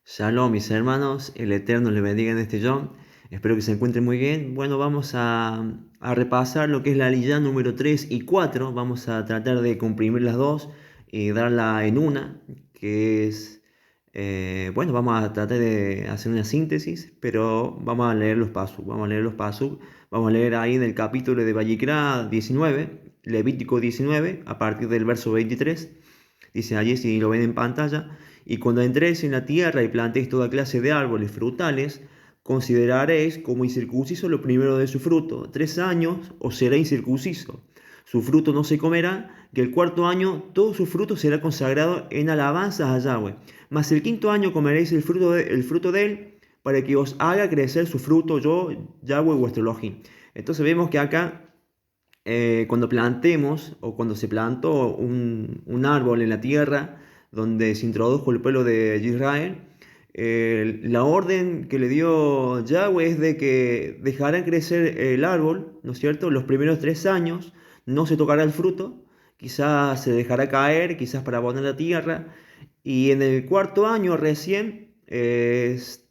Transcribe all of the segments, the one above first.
Shalom, mis hermanos, el Eterno les bendiga en este Yom. Espero que se encuentren muy bien. Bueno, vamos a repasar lo que es la Aliyá número 3 y 4. Vamos a tratar de comprimir las dos y darla en una, que es, bueno, vamos a tratar de hacer una síntesis, pero vamos a leer los pasuk. Vamos a leer los pasuk. Vamos a leer ahí del capítulo de Vayikra 19, Levítico 19, a partir del verso 23. Dice allí, si lo ven en pantalla: y cuando entréis en la tierra y plantéis toda clase de árboles frutales, consideraréis como incircunciso lo primero de su fruto. 3 años os será incircunciso. Su fruto no se comerá, que el cuarto año todo su fruto será consagrado en alabanzas a Yahweh. Mas el quinto año comeréis el fruto de él, para que os haga crecer su fruto, yo, Yahweh vuestro Elohim. Entonces vemos que acá, cuando plantemos o cuando se plantó un árbol en la tierra donde se introdujo el pueblo de Israel, la orden que le dio Yahweh es de que dejarán crecer el árbol, ¿no es cierto? Los primeros 3 años no se tocará el fruto, quizás se dejará caer, quizás para abonar la tierra, y en el cuarto año recién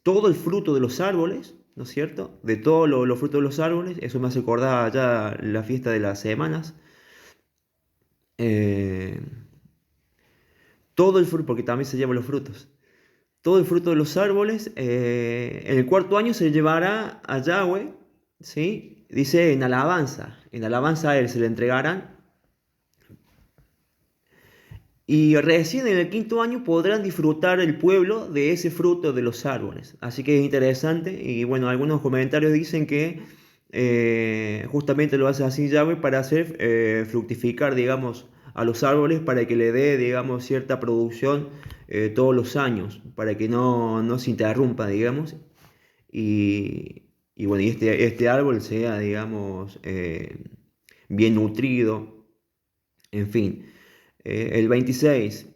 todo el fruto de los árboles, ¿no es cierto? De todos los frutos de los árboles, eso me hace acordar ya la fiesta de las semanas. eh, Todo el fruto, porque también se llevan los frutos. Todo el fruto de los árboles, en el cuarto año se llevará a Yahweh, ¿sí? Dice en alabanza a él se le entregarán. Y recién en el quinto año podrán disfrutar el pueblo de ese fruto de los árboles. Así que es interesante. Y bueno, algunos comentarios dicen que justamente lo hace así Yahweh para hacer fructificar, digamos, a los árboles, para que le dé, digamos, cierta producción todos los años, para que no se interrumpa, digamos. Y bueno, y este árbol sea, digamos, bien nutrido, en fin. El 26.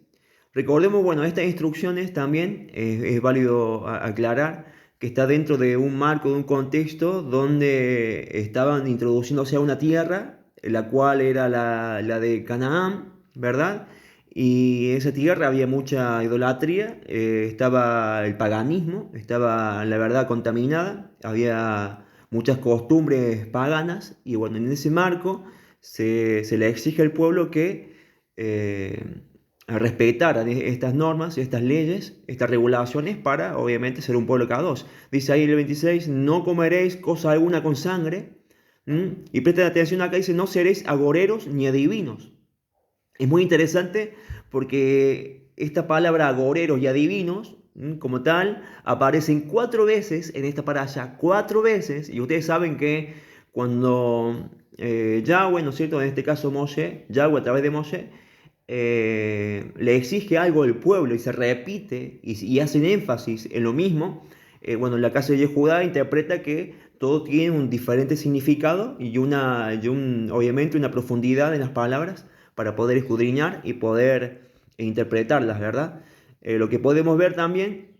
Recordemos, bueno, estas instrucciones también es válido aclarar que está dentro de un marco, de un contexto donde estaban introduciéndose a una tierra, la cual era la de Canaán, ¿verdad? Y en esa tierra había mucha idolatría, estaba el paganismo, estaba la verdad contaminada, había muchas costumbres paganas, y bueno, en ese marco se le exige al pueblo que eh, respetar estas normas, estas leyes, estas regulaciones, para obviamente ser un pueblo cada dos. Dice ahí el 26: no comeréis cosa alguna con sangre. Y presten atención acá, dice: no seréis agoreros ni adivinos. Es muy interesante porque esta palabra agoreros y adivinos, como tal, aparecen 4 veces en esta parasha, 4 veces, y ustedes saben que cuando Yahweh, ¿no es cierto?, en este caso Moshe, Yahweh a través de Moshe, le exige algo al pueblo y se repite y hacen énfasis en lo mismo. Bueno, la casa de Judá interpreta que todo tiene un diferente significado obviamente una profundidad en las palabras para poder escudriñar y poder interpretarlas, ¿verdad? Lo que podemos ver también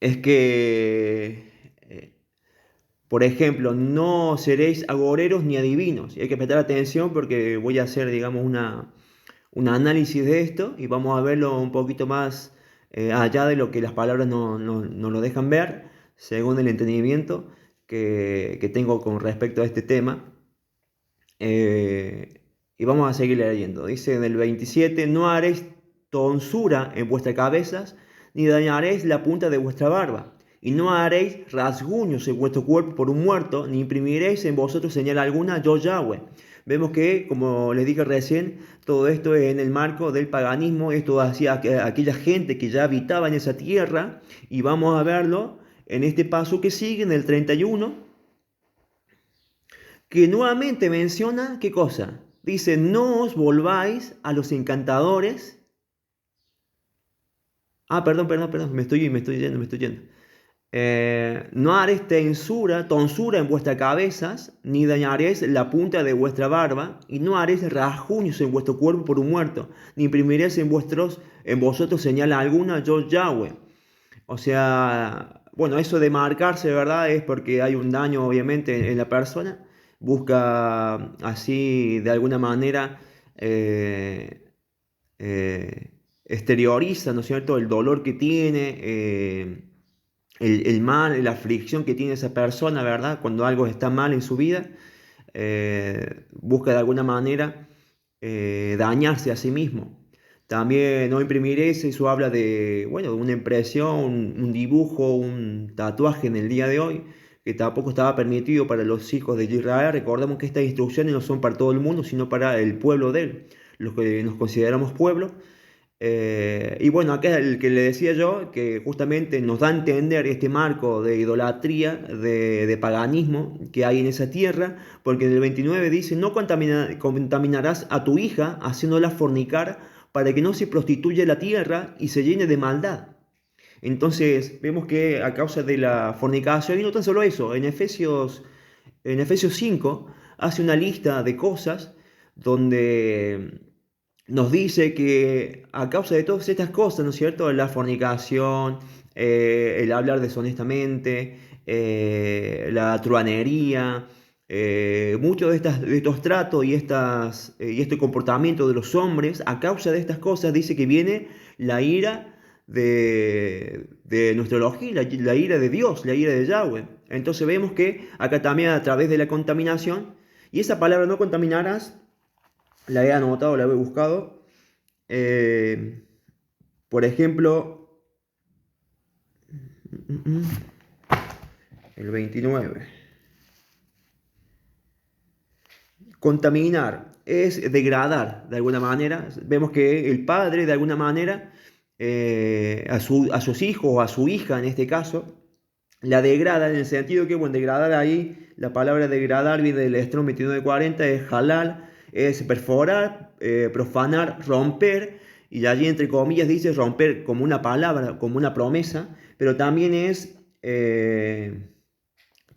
es que, por ejemplo, no seréis agoreros ni adivinos. Y hay que prestar atención porque voy a hacer, digamos, un análisis de esto y vamos a verlo un poquito más allá de lo que las palabras no lo dejan ver, según el entendimiento que tengo con respecto a este tema. Y vamos a seguir leyendo. Dice en el 27: no haréis tonsura en vuestras cabezas, ni dañaréis la punta de vuestra barba. Y no haréis rasguños en vuestro cuerpo por un muerto, ni imprimiréis en vosotros señal alguna, yo Yahweh. Vemos que, como les dije recién, todo esto es en el marco del paganismo. Esto hacía aquella gente que ya habitaba en esa tierra. Y vamos a verlo en este paso que sigue, en el 31, que nuevamente menciona, ¿qué cosa? Dice: no os volváis a los encantadores. Perdón, me estoy yendo. No haréis tonsura en vuestras cabezas, ni dañaréis la punta de vuestra barba, y no haréis rasguños en vuestro cuerpo por un muerto, ni imprimiréis en vosotros señal alguna, yo Yahweh. O sea, bueno, eso de marcarse, ¿verdad? Es porque hay un daño, obviamente, en la persona. Busca así, de alguna manera, eh, eh, exterioriza, ¿no es cierto?, el dolor que tiene, el mal, la aflicción que tiene esa persona, ¿verdad? Cuando algo está mal en su vida, busca de alguna manera dañarse a sí mismo. También no imprimir eso habla de, bueno, de una impresión, un dibujo, un tatuaje en el día de hoy, que tampoco estaba permitido para los hijos de Israel. Recordemos que estas instrucciones no son para todo el mundo, sino para el pueblo de él, los que nos consideramos pueblo. Y bueno, acá el que le decía yo, que justamente nos da a entender este marco de idolatría, de paganismo que hay en esa tierra, porque en el 29 dice, no contaminarás a tu hija haciéndola fornicar para que no se prostituya la tierra y se llene de maldad. Entonces vemos que a causa de la fornicación, y no tan solo eso, en Efesios 5 hace una lista de cosas donde nos dice que a causa de todas estas cosas, ¿no es cierto? La fornicación, el hablar deshonestamente, la truanería, muchos de estos tratos y este comportamiento de los hombres, a causa de estas cosas, dice que viene la ira de nuestro Elohim, la ira de Dios, la ira de Yahweh. Entonces vemos que acá también a través de la contaminación, y esa palabra no contaminarás, la he anotado, la he buscado. Eh, por ejemplo, el 29. Contaminar es degradar de alguna manera. Vemos que el padre de alguna manera a sus hijos o a su hija en este caso la degrada en el sentido que, bueno, degradar ahí, la palabra degradar viene del Strong 2940, es halal, es perforar, profanar, romper, y allí entre comillas dice romper como una palabra, como una promesa, pero también es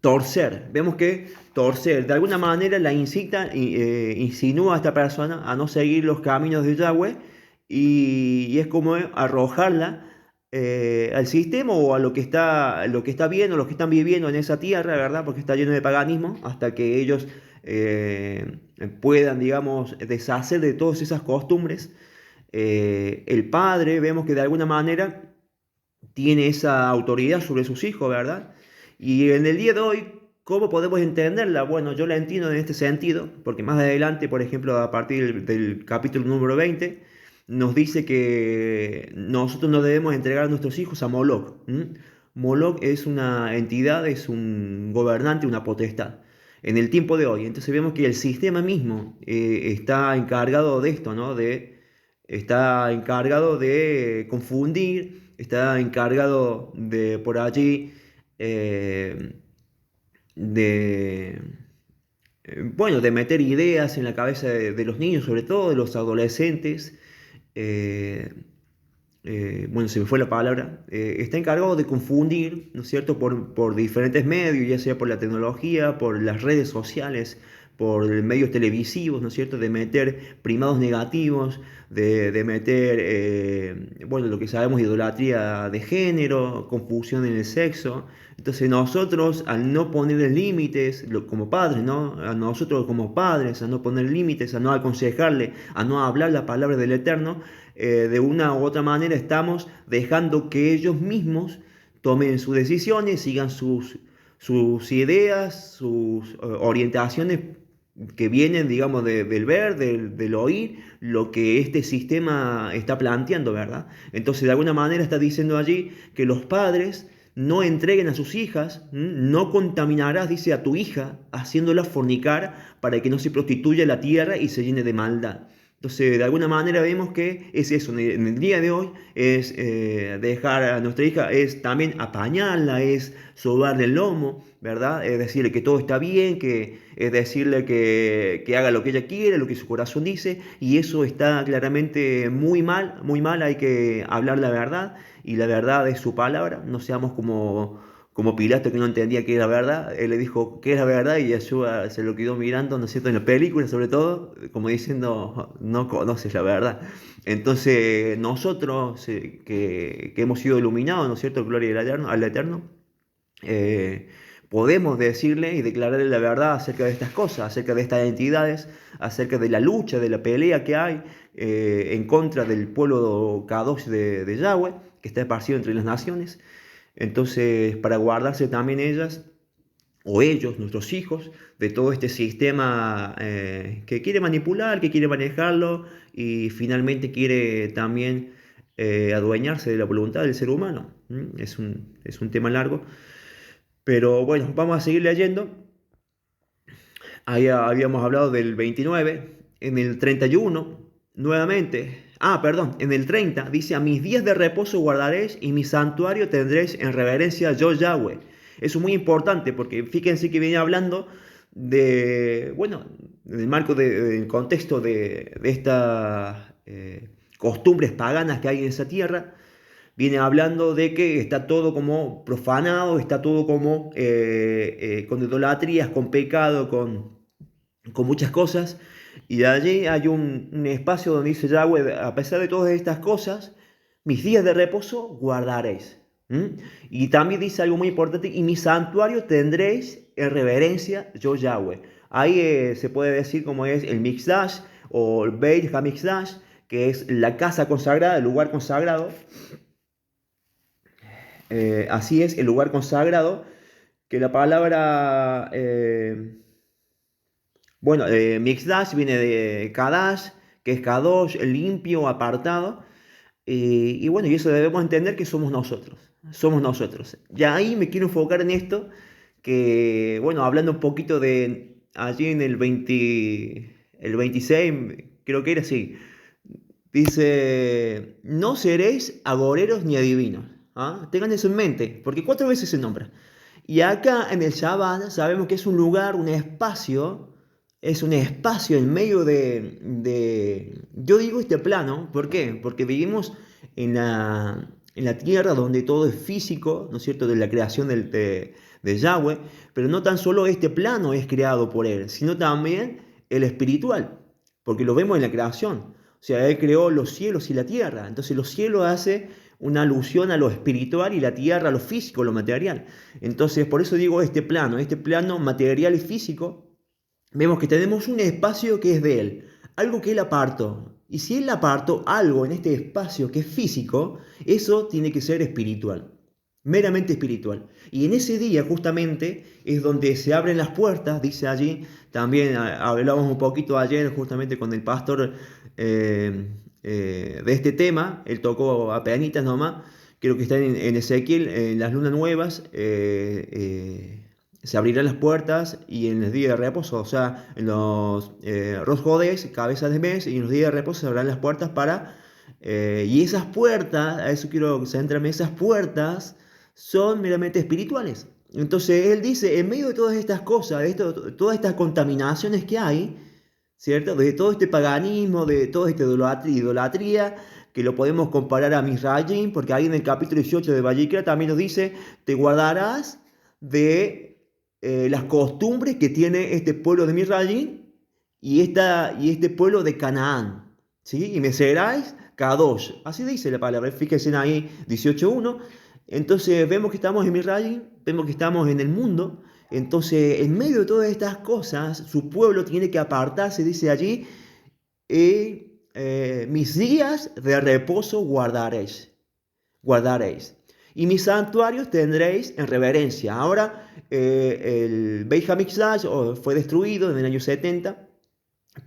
torcer. Vemos que torcer, de alguna manera la incita, insinúa a esta persona a no seguir los caminos de Yahweh y es como arrojarla al sistema o a lo que está viendo, los que están viviendo en esa tierra, ¿verdad? Porque está lleno de paganismo, hasta que ellos puedan, digamos, deshacer de todas esas costumbres. El padre, vemos que de alguna manera tiene esa autoridad sobre sus hijos, ¿verdad? Y en el día de hoy, ¿cómo podemos entenderla? Bueno, yo la entiendo en este sentido, porque más adelante, por ejemplo, a partir del capítulo número 20, nos dice que nosotros no debemos entregar a nuestros hijos a Moloch. Moloch es una entidad, es un gobernante, una potestad. En el tiempo de hoy, entonces vemos que el sistema mismo está encargado de esto, ¿no? Está encargado de confundir, está encargado de por allí eh, de, bueno, de meter ideas en la cabeza de los niños, sobre todo de los adolescentes. eh, bueno, se me fue la palabra, está encargado de confundir, ¿no es cierto?, por diferentes medios, ya sea por la tecnología, por las redes sociales, por medios televisivos, ¿no es cierto?, de meter primados negativos, de meter, bueno, lo que sabemos, idolatría de género, confusión en el sexo. Entonces nosotros, al no poner límites, como padres, ¿no? A nosotros como padres, a no poner límites, a no aconsejarle, a no hablar la palabra del Eterno, de una u otra manera estamos dejando que ellos mismos tomen sus decisiones, sigan sus ideas, sus orientaciones que vienen, digamos, del ver, del oír, lo que este sistema está planteando, ¿verdad? Entonces, de alguna manera está diciendo allí que los padres no entreguen a sus hijas, no contaminarás, dice, a tu hija, haciéndola fornicar para que no se prostituya la tierra y se llene de maldad. Entonces, de alguna manera vemos que es eso, en el día de hoy es dejar a nuestra hija, es también apañarla, es sobarle el lomo, ¿verdad? Es decirle que todo está bien, es decirle que haga lo que ella quiere, lo que su corazón dice, y eso está claramente muy mal, hay que hablar la verdad, y la verdad es su palabra, no seamos como Pilato que no entendía qué era verdad, él le dijo qué era verdad y Yeshua se lo quedó mirando, ¿no es cierto?, en la película sobre todo, como diciendo, no conoces la verdad. Entonces nosotros que hemos sido iluminados, ¿no es cierto?, gloria al Eterno, eh, podemos decirle y declararle la verdad acerca de estas cosas, acerca de estas entidades, acerca de la lucha, de la pelea que hay en contra del pueblo Kadosh de Yahweh, que está esparcido entre las naciones. Entonces, para guardarse también ellas o ellos, nuestros hijos, de todo este sistema que quiere manipular, que quiere manejarlo y finalmente quiere también adueñarse de la voluntad del ser humano. Es un tema largo, pero bueno, vamos a seguir leyendo. Ahí habíamos hablado del 29, en el 31, nuevamente. Perdón, en el 30 dice, a mis días de reposo guardaréis y mi santuario tendréis en reverencia yo Yahweh. Eso es muy importante porque fíjense que viene hablando de, bueno, en el marco del contexto de estas costumbres paganas que hay en esa tierra. Viene hablando de que está todo como profanado, está todo como con idolatrías, con pecado, con muchas cosas. Y allí hay un espacio donde dice Yahweh, a pesar de todas estas cosas, mis días de reposo guardaréis. Y también dice algo muy importante, y mi santuario tendréis en reverencia yo Yahweh. Ahí se puede decir como es el Mikdash o el Beit HaMikdash, que es la casa consagrada, el lugar consagrado. Así es, el lugar consagrado, que la palabra, Mikdash viene de Kadash, que es Kadosh, limpio, apartado, y bueno, y eso debemos entender que somos nosotros. Ya ahí me quiero enfocar en esto, que bueno, hablando un poquito de allí en el 26, creo que era así, dice, no seréis agoreros ni adivinos. Tengan eso en mente, porque 4 veces se nombra. Y acá en el Shabbat sabemos que es un lugar, un espacio, es un espacio en medio yo digo este plano, ¿por qué? Porque vivimos en la tierra donde todo es físico, ¿no es cierto?, de la creación de Yahweh, pero no tan solo este plano es creado por Él, sino también el espiritual, porque lo vemos en la creación. O sea, Él creó los cielos y la tierra, entonces los cielos hace una alusión a lo espiritual y la tierra a lo físico, lo material. Entonces, por eso digo este plano material y físico, vemos que tenemos un espacio que es de Él, algo que Él apartó. Y si Él apartó algo en este espacio que es físico, eso tiene que ser espiritual, meramente espiritual. Y en ese día justamente es donde se abren las puertas, dice allí, también hablamos un poquito ayer justamente con el pastor de este tema, él tocó a penitas nomás, creo que está en Ezequiel, en las lunas nuevas, se abrirán las puertas y en los días de reposo, o sea, en los Rosh Hodesh, cabezas de mes, y en los días de reposo se abrirán las puertas y esas puertas, a eso quiero centrarme, esas puertas son meramente espirituales. Entonces él dice, en medio de todas estas cosas, todas estas contaminaciones que hay, ¿cierto? De todo este paganismo, de toda esta idolatría, que lo podemos comparar a Misraim, porque ahí en el capítulo 18 de Vayikra también nos dice, te guardarás de las costumbres que tiene este pueblo de Misraim y este pueblo de Canaán, ¿sí? Y me seráis Kadosh, así dice la palabra, fíjense ahí 18.1. Entonces vemos que estamos en Misraim, vemos que estamos en el mundo. Entonces, en medio de todas estas cosas, su pueblo tiene que apartarse, dice allí, mis días de reposo guardaréis, y mis santuarios tendréis en reverencia. Ahora, el Beit HaMikdash fue destruido en el año 70,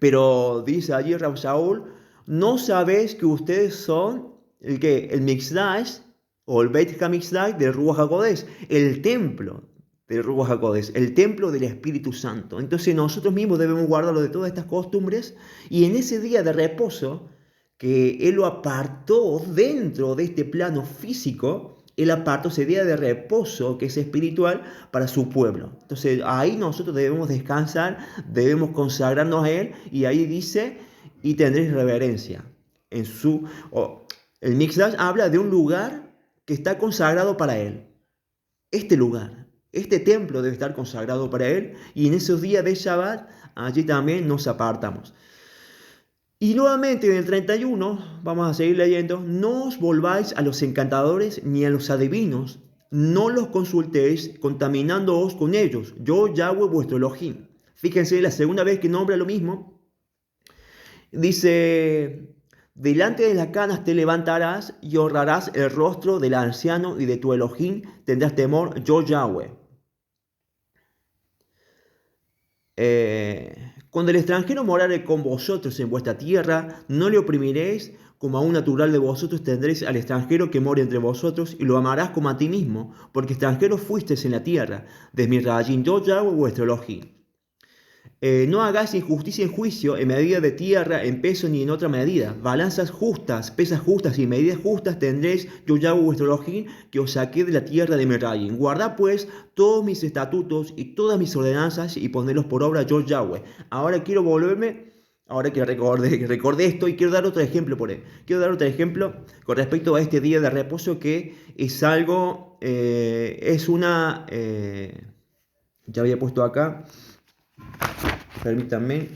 pero dice allí Rab Shaul, ¿no sabéis que ustedes son el Mikdash o el Beit HaMikdash del Ruach HaKodesh, el templo del Ruach HaKodesh, el templo del Espíritu Santo? Entonces nosotros mismos debemos guardarlo de todas estas costumbres y en ese día de reposo que Él lo apartó dentro de este plano físico, Él apartó ese día de reposo que es espiritual para su pueblo. Entonces ahí nosotros debemos descansar, debemos consagrarnos a Él y ahí dice, y tendréis reverencia. El Mikdash habla de un lugar que está consagrado para Él. Este lugar, este templo debe estar consagrado para Él y en esos días de Shabbat allí también nos apartamos. Y nuevamente en el 31, vamos a seguir leyendo, no os volváis a los encantadores ni a los adivinos, no los consultéis contaminándoos con ellos. Yo, Yahweh, vuestro Elohim. Fíjense, la segunda vez que nombra lo mismo, dice, delante de las canas te levantarás y honrarás el rostro del anciano y de tu Elohim tendrás temor, yo, Yahweh. Cuando el extranjero morare con vosotros en vuestra tierra, no le oprimiréis, como a un natural de vosotros tendréis al extranjero que more entre vosotros, y lo amarás como a ti mismo, porque extranjero fuisteis en la tierra, desde mi rayín yo Yahweh vuestro Elohim. No hagáis injusticia en juicio, en medida de tierra, en peso ni en otra medida. Balanzas justas, pesas justas y medidas justas tendréis, yo Yahweh vuestro Elohim, que os saqué de la tierra de Merayim. Guardad pues todos mis estatutos y todas mis ordenanzas y ponedlos por obra, yo Yahweh. Ahora quiero volverme, ahora que recordé esto y quiero dar otro ejemplo por él. Quiero dar otro ejemplo con respecto a este día de reposo que es algo, ya había puesto acá. Permítanme.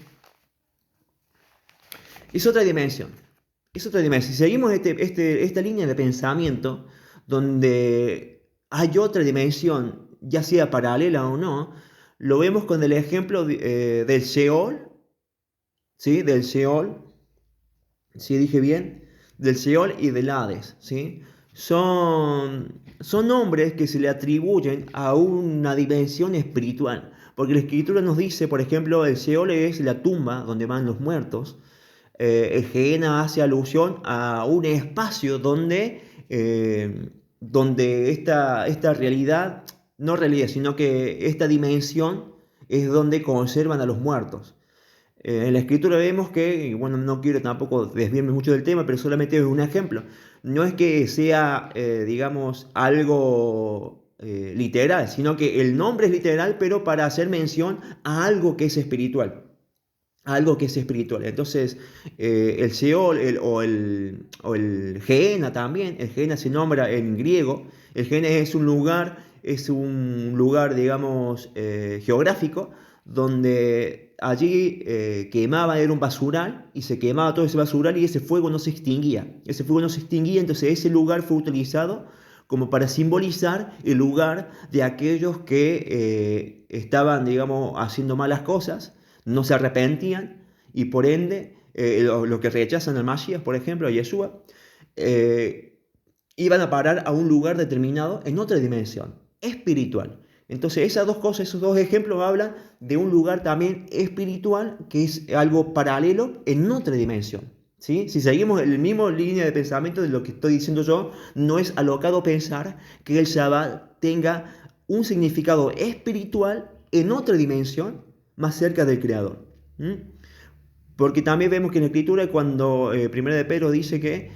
Es otra dimensión. Es otra dimensión. Si seguimos esta línea de pensamiento, donde hay otra dimensión, ya sea paralela o no, lo vemos con el ejemplo del Sheol, ¿sí? Del Sheol, si dije bien, del Sheol y del Hades, ¿sí? Son nombres que se le atribuyen a una dimensión espiritual. Porque la Escritura nos dice, por ejemplo, el Sheol es la tumba donde van los muertos. El Gehenna hace alusión a un espacio donde esta realidad, no realidad, sino que esta dimensión es donde conservan a los muertos. En la escritura vemos que, y bueno, no quiero tampoco desviarme mucho del tema, pero solamente es un ejemplo. No es que sea, digamos, algo literal, sino que el nombre es literal, pero para hacer mención a algo que es espiritual. Algo que es espiritual. Entonces, el Sheol o el Gehenna también, el Gehenna se nombra en griego. El Gehenna es un lugar, digamos, geográfico, donde allí quemaba, era un basural, y se quemaba todo ese basural y ese fuego no se extinguía. Ese fuego no se extinguía, entonces ese lugar fue utilizado como para simbolizar el lugar de aquellos que estaban, digamos, haciendo malas cosas, no se arrepentían y por ende, los que rechazan al Mashiach, por ejemplo, a Yeshua, eh, iban a parar a un lugar determinado en otra dimensión, espiritual. Entonces, esas dos cosas, esos dos ejemplos hablan de un lugar también espiritual que es algo paralelo en otra dimensión. ¿Sí? Si seguimos el mismo línea de pensamiento de lo que estoy diciendo yo, no es alocado pensar que el Shabbat tenga un significado espiritual en otra dimensión más cerca del Creador. ¿Mm? Porque también vemos que en la Escritura, cuando Primera de Pedro dice que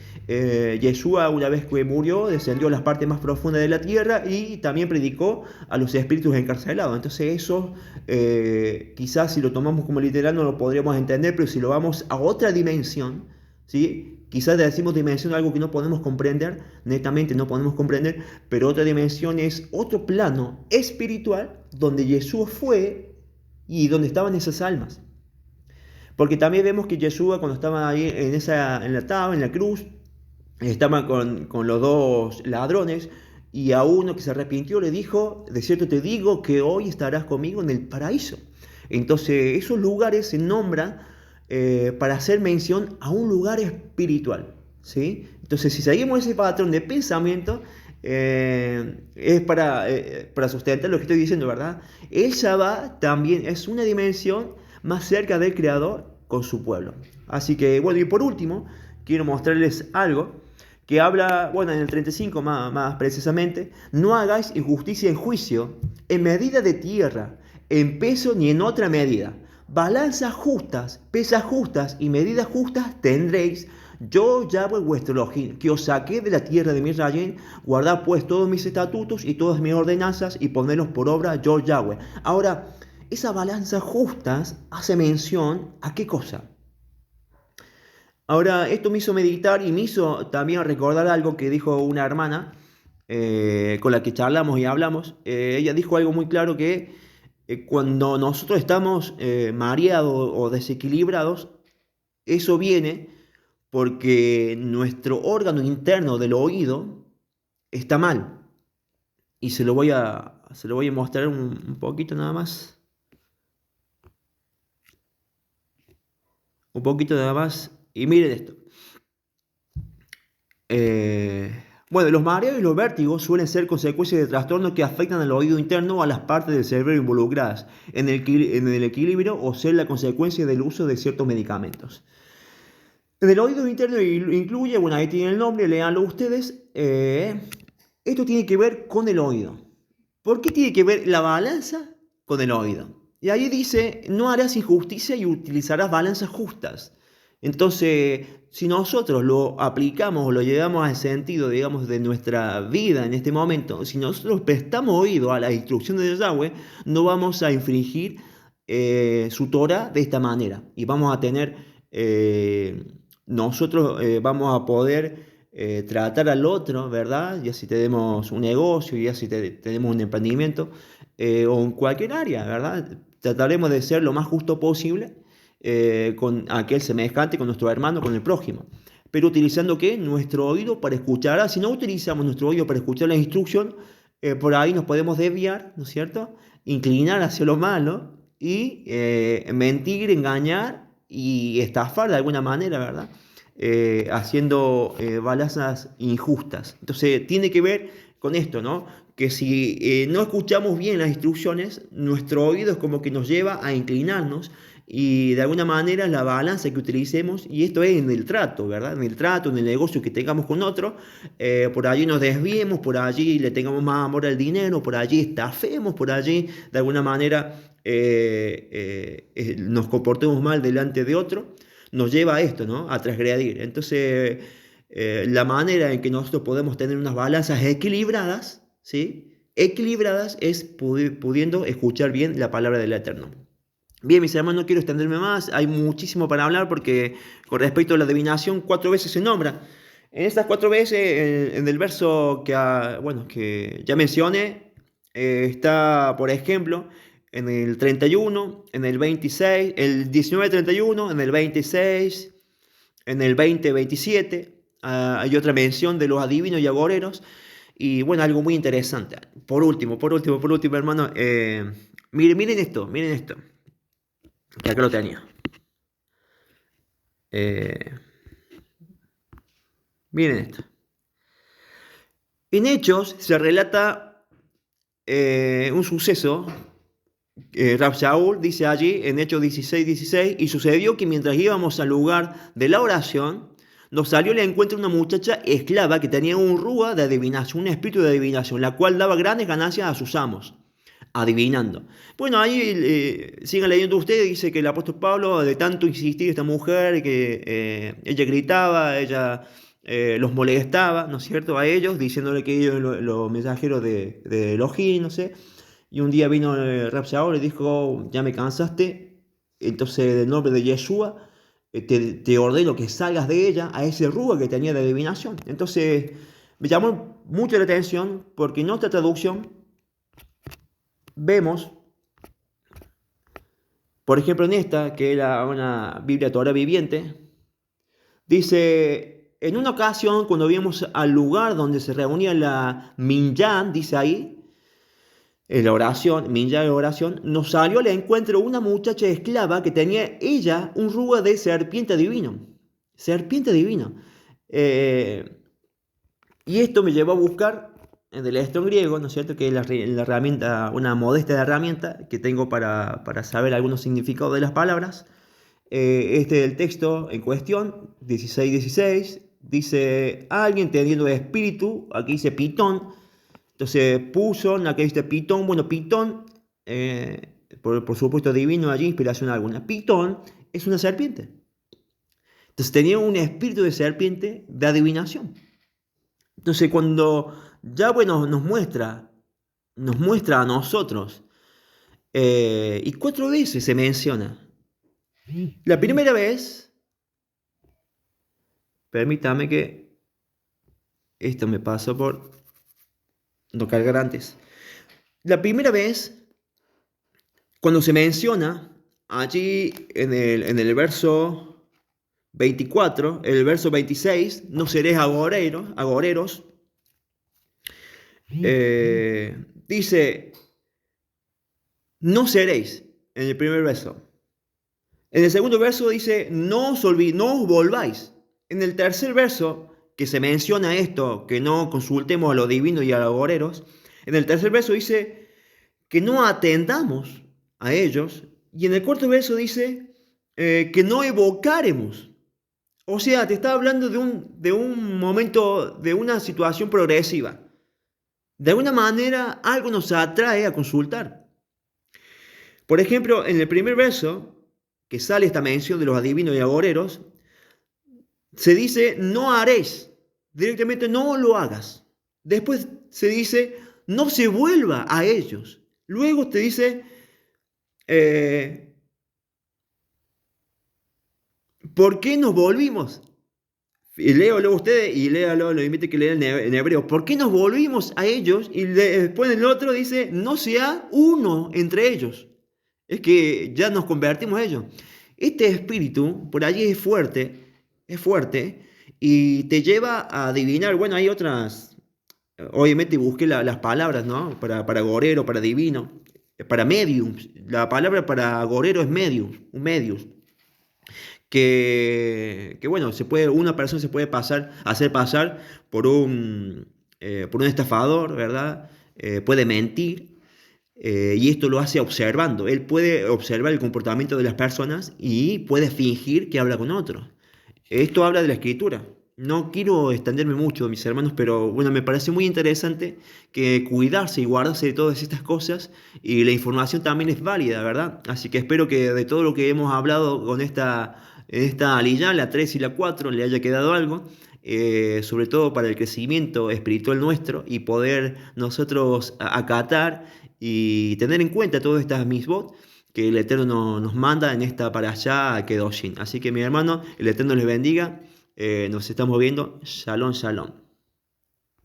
Yeshua, una vez que murió, descendió a las partes más profundas de la tierra y también predicó a los espíritus encarcelados. Entonces eso, quizás si lo tomamos como literal no lo podríamos entender, pero si lo vamos a otra dimensión, ¿sí? Quizás decimos dimensión algo que no podemos comprender, netamente no podemos comprender, pero otra dimensión es otro plano espiritual donde Yeshua fue y donde estaban esas almas. Porque también vemos que Yeshua cuando estaba ahí en la cruz, estaba con los dos ladrones y a uno que se arrepintió le dijo, de cierto te digo que hoy estarás conmigo en el paraíso. Entonces esos lugares se nombran para hacer mención a un lugar espiritual, ¿sí? Entonces si seguimos ese patrón de pensamiento, es para sustentar lo que estoy diciendo, ¿verdad? El Shabbat también es una dimensión más cerca del Creador con su pueblo. Así que, bueno, y por último, quiero mostrarles algo que habla, bueno, en el 35 más precisamente, no hagáis injusticia en juicio, en medida de tierra, en peso ni en otra medida. Balanzas justas, pesas justas y medidas justas tendréis. Yo, Yahweh vuestro Elohim, que os saqué de la tierra de Misraim, guardad pues todos mis estatutos y todas mis ordenanzas y ponedlos por obra, yo, Yahweh. Ahora, esa balanza justas hace mención a qué cosa. Ahora, esto me hizo meditar y me hizo también recordar algo que dijo una hermana con la que charlamos y hablamos. Ella dijo algo muy claro que cuando nosotros estamos mareados o desequilibrados, eso viene porque nuestro órgano interno del oído está mal. y se lo voy a mostrar un poquito nada más. Un poquito nada más. Y miren esto. Eh, bueno, los mareos y los vértigos suelen ser consecuencias de trastornos que afectan al oído interno o a las partes del cerebro involucradas en el equilibrio o ser la consecuencia del uso de ciertos medicamentos. En el oído interno incluye, bueno, ahí tiene el nombre, léanlo ustedes. Esto tiene que ver con el oído. ¿Por qué tiene que ver la balanza con el oído? Y ahí dice, no harás injusticia y utilizarás balanzas justas. Entonces, si nosotros lo aplicamos o lo llevamos al sentido, digamos, de nuestra vida en este momento, si nosotros prestamos oído a las instrucciones de Yahweh, no vamos a infringir su Torah de esta manera. Y vamos a tener, nosotros vamos a poder tratar al otro, ¿verdad? Ya si tenemos un negocio, ya si tenemos un emprendimiento, o en cualquier área, ¿verdad? Trataremos de ser lo más justo posible con aquel semejante, con nuestro hermano, con el prójimo. Pero utilizando ¿qué? Nuestro oído para escuchar. Ah, si no utilizamos nuestro oído para escuchar la instrucción, por ahí nos podemos desviar, ¿no es cierto? Inclinar hacia lo malo y mentir, engañar y estafar de alguna manera, ¿verdad? Haciendo balanzas injustas. Entonces tiene que ver con esto, ¿no? Que si no escuchamos bien las instrucciones, nuestro oído es como que nos lleva a inclinarnos y de alguna manera la balanza que utilicemos, y esto es en el trato, ¿verdad? En el trato, en el negocio que tengamos con otro, por allí nos desviemos, por allí le tengamos más amor al dinero, por allí estafemos, por allí de alguna manera nos comportemos mal delante de otro, nos lleva a esto, ¿no? A transgredir. Entonces, la manera en que nosotros podemos tener unas balanzas equilibradas, ¿sí? Equilibradas es pudiendo escuchar bien la palabra del Eterno. Bien, mis hermanos, no quiero extenderme más, hay muchísimo para hablar porque con respecto a la adivinación, 4 veces se nombra. En estas 4 veces, en el verso bueno, que ya mencioné, está, por ejemplo, en el 31, en el 26, el 19:31, en el 26, en el 20:27, hay otra mención de los adivinos y agoreros. Y bueno, algo muy interesante. Por último, hermano, miren esto, que acá lo tenía. Eh, Miren esto. En Hechos se relata un suceso. Rab Shaul dice allí en Hechos 16:16, y sucedió que mientras íbamos al lugar de la oración, nos salió al encuentro una muchacha esclava que tenía un rúa de adivinación, un espíritu de adivinación, la cual daba grandes ganancias a sus amos, adivinando. Bueno, ahí sigan leyendo ustedes, dice que el apóstol Pablo, de tanto insistir esta mujer, que ella gritaba, ella los molestaba, ¿no es cierto?, a ellos, diciéndole que ellos los mensajeros de Elohim, no sé. Y un día vino el Rab Shaul y dijo, "Oh, ya me cansaste, entonces del nombre de Yeshua te ordeno que salgas de ella a ese rúa que tenía de adivinación". Entonces me llamó mucho la atención porque en otra traducción vemos, por ejemplo en esta, que era una Biblia Torah viviente, dice, en una ocasión cuando vimos al lugar donde se reunía la Minyan, dice ahí, en la oración, Minyan de oración, nos salió al encuentro una muchacha esclava que tenía ella un rúa de serpiente divino. Serpiente divino. Y esto me llevó a buscar en el Strong griego, ¿no es cierto?, que es la herramienta, una modesta herramienta que tengo para saber algunos significados de las palabras. Este es el texto en cuestión, 16:16, dice, alguien teniendo espíritu, aquí dice pitón, entonces puso, aquí dice pitón, bueno, pitón, por supuesto divino allí, inspiración alguna, pitón es una serpiente. Entonces tenía un espíritu de serpiente de adivinación. Entonces cuando Yahweh nos muestra a nosotros, y 4 veces se menciona. La primera vez, permítame que esto me pasó por no cargar antes. La primera vez, cuando se menciona allí en el verso 24, el verso 26, no seréis agoreros, dice, no seréis, en el primer verso. En el segundo verso dice, no os olvidéis, no os volváis. En el tercer verso, que se menciona esto, que no consultemos a los divinos y a los agoreros, en el tercer verso dice que no atendamos a ellos. Y en el cuarto verso dice que no evocáremos. O sea, te está hablando de un momento, de una situación progresiva. De alguna manera, algo nos atrae a consultar. Por ejemplo, en el primer verso, que sale esta mención de los adivinos y agoreros, se dice, no haréis. Directamente, no lo hagas. Después se dice, no se vuelva a ellos. Luego te dice, eh, ¿por qué nos volvimos? Y leo luego ustedes y léalo, lo invito a que lean en hebreo. ¿Por qué nos volvimos a ellos? Y después en el otro dice, no sea uno entre ellos. Es que ya nos convertimos a ellos. Este espíritu por allí es fuerte y te lleva a adivinar. Bueno, hay otras, obviamente busqué las palabras, ¿no? Para agorero, para divino, para medium. La palabra para agorero es medium, un medium que bueno, una persona se puede hacer pasar por un estafador, ¿verdad? Puede mentir, y esto lo hace observando. Él puede observar el comportamiento de las personas y puede fingir que habla con otros. Esto habla de la escritura. No quiero extenderme mucho, mis hermanos, pero bueno, me parece muy interesante que cuidarse y guardarse de todas estas cosas, y la información también es válida, ¿verdad? Así que espero que de todo lo que hemos hablado en esta aliyá, la 3 y la 4, le haya quedado algo, sobre todo para el crecimiento espiritual nuestro y poder nosotros acatar y tener en cuenta todas estas misbot que el Eterno nos manda en esta para allá Kedoshin. Así que mi hermano, el Eterno les bendiga. Nos estamos viendo. Shalom, shalom.